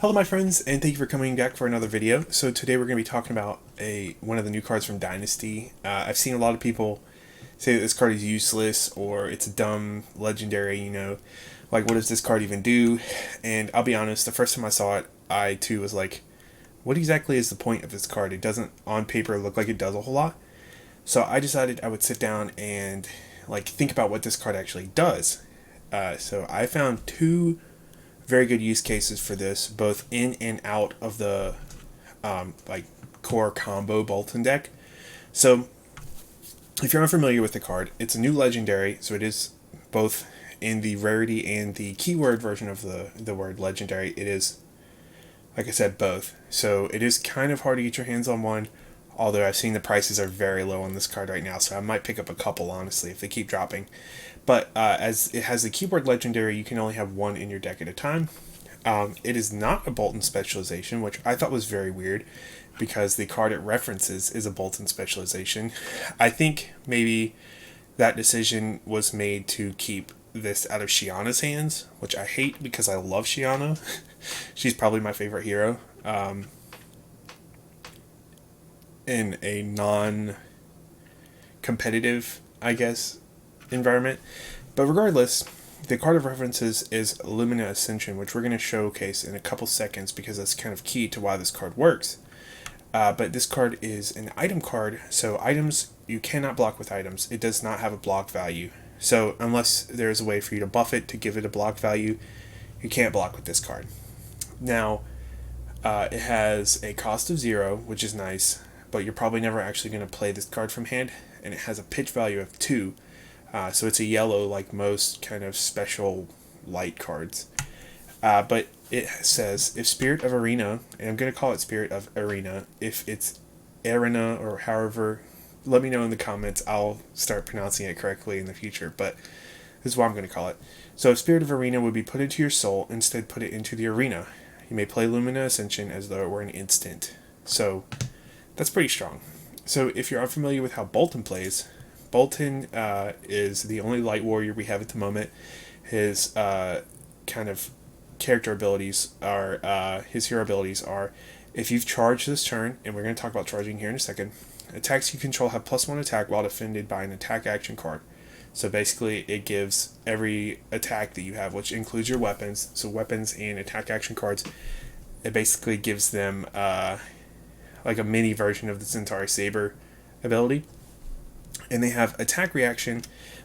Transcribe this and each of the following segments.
Hello my friends, and thank you for coming back for another video. So today we're going to be talking about one of the new cards from Dynasty. I've seen a lot of people say that this card is useless or it's a dumb legendary, like what does this card even do? And I'll be honest, the first time I saw it, I too was like, what exactly is the point of this card? It doesn't on paper look like it does a whole lot. So I decided I would sit down and think about what this card actually does. So I found two very good use cases for this, both in and out of the core combo Boltyn deck. So if you're unfamiliar with the card, it's a new legendary, so it is both in the rarity and the keyword version of the word legendary. It is, like I said, both. So it is kind of hard to get your hands on one, although I've seen the prices are very low on this card right now, so I might pick up a couple, honestly, if they keep dropping. But as it has the keyword legendary, you can only have one in your deck at a time. It is not a Boltyn specialization, which I thought was very weird, because the card it references is a Boltyn specialization. I think maybe that decision was made to keep this out of Shiana's hands, which I hate because I love Shiana. She's probably my favorite hero. In a non-competitive, I guess, environment. But regardless, the card of references is Lumina Ascension, which we're going to showcase in a couple seconds because that's kind of key to why this card works. But this card is an item card, so items, you cannot block with items. It does not have a block value. So unless there's a way for you to buff it to give it a block value, you can't block with this card. Now, it has a cost of 0, which is nice, but you're probably never actually going to play this card from hand, and it has a pitch value of 2. So it's a yellow like most kind of special light cards. But it says, if Spirit of Eirina, and I'm going to call it Spirit of Eirina, if it's Eirina or however, let me know in the comments. I'll start pronouncing it correctly in the future, but this is what I'm going to call it. So if Spirit of Eirina would be put into your soul, instead put it into the arena. You may play Lumina Ascension as though it were an instant. So that's pretty strong. So if you're unfamiliar with how Boltyn plays, Boltyn is the only light warrior we have at the moment. His kind of character abilities are, his hero abilities are, if you've charged this turn, and we're going to talk about charging here in a second, attacks you control have +1 attack while defended by an attack action card. So basically it gives every attack that you have, which includes your weapons, so weapons and attack action cards, it basically gives them like a mini version of the Cintari Saber ability. And they have attack reaction,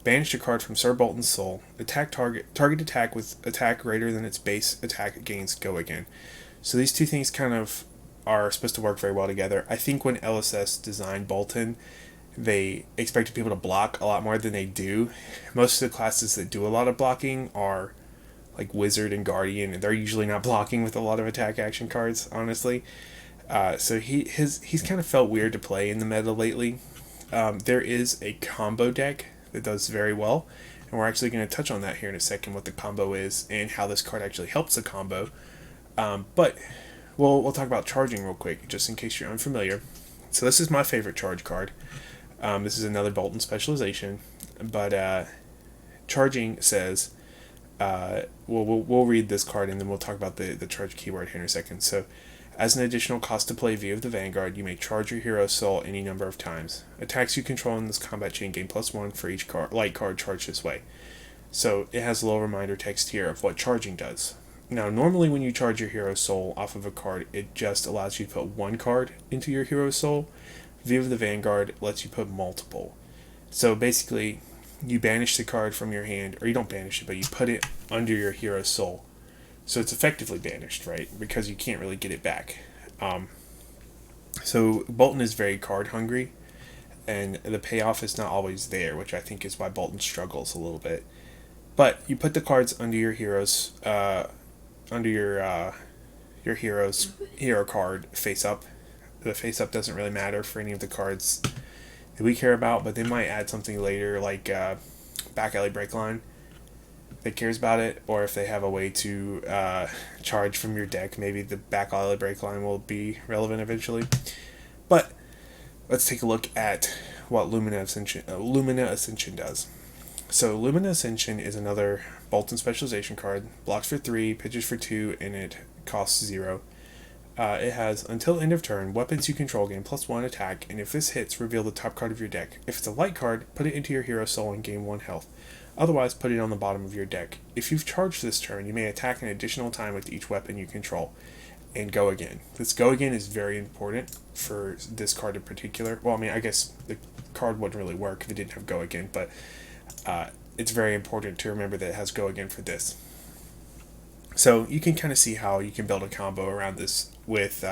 banish a card from Sir Boltyn's soul, attack target attack with attack greater than its base attack gains go again. So these two things kind of are supposed to work very well together. I think when LSS designed Boltyn, they expected people to block a lot more than they do. Most of the classes that do a lot of blocking are like Wizard and Guardian, and they're usually not blocking with a lot of attack action cards, honestly. So he's kind of felt weird to play in the meta lately. There is a combo deck that does very well, and we're actually going to touch on that here in a second, what the combo is and how this card actually helps the combo. But we'll talk about charging real quick, just in case you're unfamiliar. So this is my favorite charge card. This is another Boltyn specialization, but charging says, we'll read this card and then we'll talk about the charge keyword here in a second. So, as an additional cost to play View of the Vanguard, you may charge your hero's soul any number of times. Attacks you control in this combat chain gain +1 for each light card charged this way. So it has a little reminder text here of what charging does. Now, normally when you charge your hero's soul off of a card, it just allows you to put one card into your hero's soul. View of the Vanguard lets you put multiple. So basically, you banish the card from your hand, or you don't banish it, but you put it under your hero's soul. So it's effectively banished, right? Because you can't really get it back. So Boltyn is very card hungry, and the payoff is not always there, which I think is why Boltyn struggles a little bit. But you put the cards under your hero's, hero's hero card face up. The face up doesn't really matter for any of the cards that we care about, but they might add something later, like back alley break line, that cares about it, or if they have a way to charge from your deck, maybe the back alley break line will be relevant eventually. But let's take a look at what Lumina Ascension does. So Lumina Ascension is another Boltyn specialization card. Blocks for 3, pitches for 2, and it costs 0. It has, until end of turn, weapons you control gain +1 attack, and if this hits, reveal the top card of your deck. If it's a light card, put it into your hero soul and gain 1 health. Otherwise, put it on the bottom of your deck. If you've charged this turn, you may attack an additional time with each weapon you control. And go again. This go again is very important for this card in particular. Well, I mean, I guess the card wouldn't really work if it didn't have go again, but it's very important to remember that it has go again for this. So you can kind of see how you can build a combo around this with,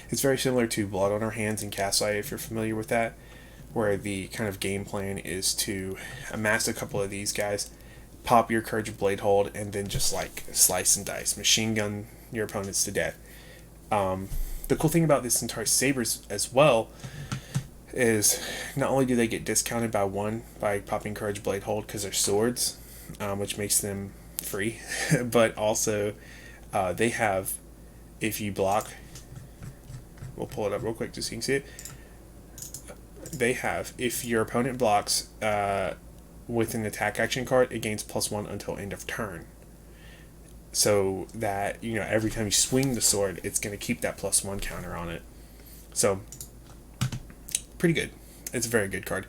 it's very similar to Blood on Our Hands and Castlight, if you're familiar with that, where the kind of game plan is to amass a couple of these guys, pop your Courage of Blade Hold, and then just like slice and dice, machine gun your opponents to death. The cool thing about this Cintari Sabers as well is not only do they get discounted by 1 by popping Courage Blade Hold because they're swords, which makes them free, but also they have, if you block, we'll pull it up real quick just so you can see it, they have, if your opponent blocks with an attack action card, it gains +1 until end of turn. So that, you know, every time you swing the sword, it's going to keep that +1 counter on it. So, pretty good. It's a very good card.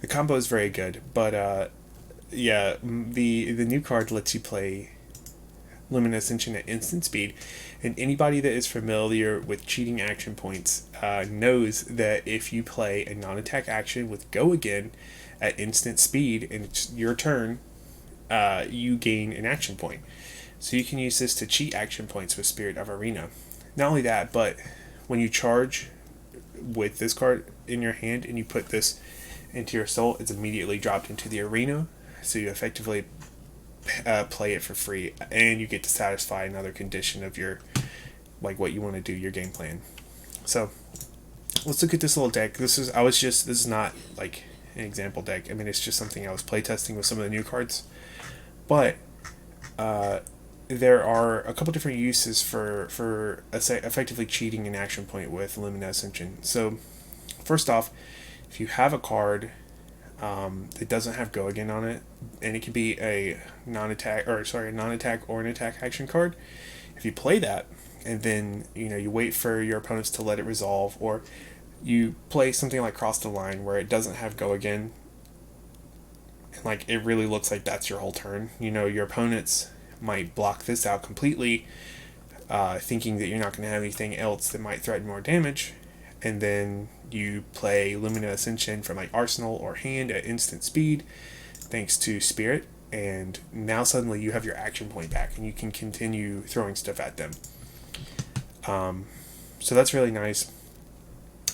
The combo is very good, but yeah, the new card lets you play Lumina Ascension at instant speed, and anybody that is familiar with cheating action points knows that if you play a non-attack action with Go Again at instant speed and it's your turn, you gain an action point. So you can use this to cheat action points with Spirit of Eirina. Not only that, but when you charge with this card in your hand and you put this into your soul, it's immediately dropped into the arena. So you effectively play it for free, and you get to satisfy another condition of your, like, what you want to do, your game plan. So let's look at this little deck. This is not like an example deck. I mean, it's just something I was playtesting with some of the new cards, but there are a couple different uses for effectively cheating an action point with Lumina Ascension. So first off, if you have a card that doesn't have Go Again on it, and it can be a non-attack or an attack action card, if you play that and then you wait for your opponents to let it resolve, or you play something like Cross the Line where it doesn't have Go Again, and like it really looks like that's your whole turn. Your opponents might block this out completely, thinking that you're not going to have anything else that might threaten more damage, and then you play Lumina Ascension from like Arsenal or hand at instant speed thanks to Spirit, and now suddenly you have your action point back and you can continue throwing stuff at them. So that's really nice.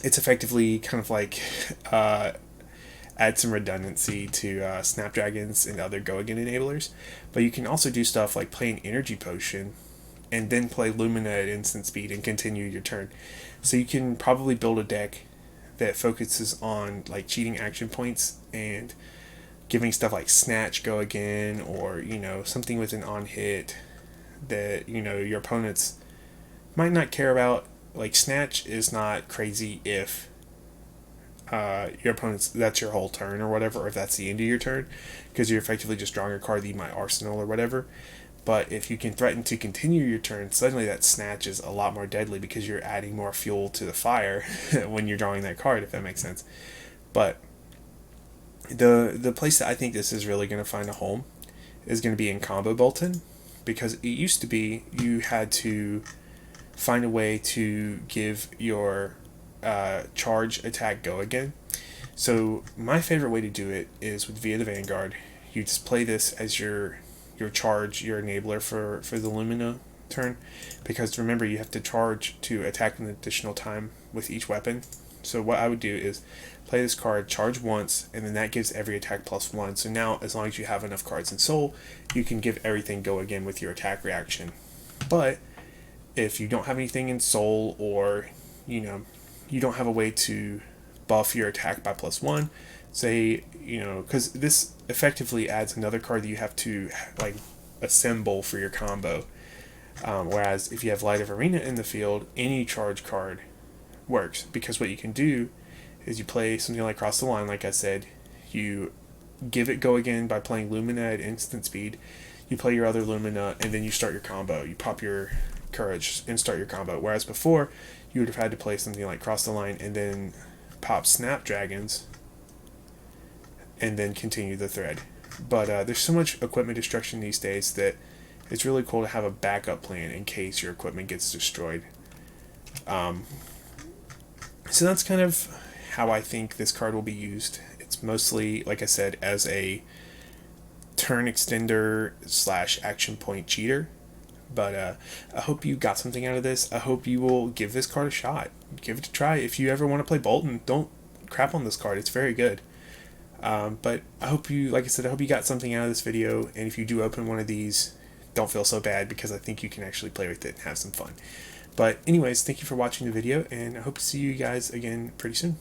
It's effectively kind of like add some redundancy to Snapdragons and other Go Again enablers, but you can also do stuff like play an energy potion and then play Lumina at instant speed and continue your turn. So you can probably build a deck that focuses on like cheating action points and giving stuff like Snatch Go Again, or something with an on hit that your opponents might not care about. Like Snatch is not crazy if your opponent's, that's your whole turn or whatever, or if that's the end of your turn, because you're effectively just drawing a card that you might arsenal or whatever. But if you can threaten to continue your turn, suddenly that Snatch is a lot more deadly because you're adding more fuel to the fire when you're drawing that card, if that makes sense. But the place that I think this is really going to find a home is going to be in combo Boltyn, because it used to be you had to find a way to give your charge attack Go Again. So my favorite way to do it is with via the Vanguard. You just play this as your charge, your enabler for the Lumina turn, because remember you have to charge to attack an additional time with each weapon. So what I would do is play this card, charge once, and then that gives every attack +1. So now, as long as you have enough cards in Soul, you can give everything Go Again with your attack reaction. But if you don't have anything in Soul, or you don't have a way to buff your attack by +1, say, because this effectively adds another card that you have to like assemble for your combo. Whereas if you have Light of Eirina in the field, any charge card works, because what you can do is you play something like Cross the Line, like I said, you give it Go Again by playing Lumina at instant speed, you play your other Lumina, and then you start your combo. You pop your courage and start your combo. Whereas before, you would have had to play something like Cross the Line and then pop Snapdragons and then continue the thread. But there's so much equipment destruction these days that it's really cool to have a backup plan in case your equipment gets destroyed. So that's kind of how I think this card will be used. It's mostly, like I said, as a turn extender / action point cheater. But I hope you got something out of this. I hope you will give this card a shot. Give it a try. If you ever want to play Boltyn, don't crap on this card. It's very good. But I hope you, like I said, I hope you got something out of this video. And if you do open one of these, don't feel so bad, because I think you can actually play with it and have some fun. But anyways, thank you for watching the video, and I hope to see you guys again pretty soon.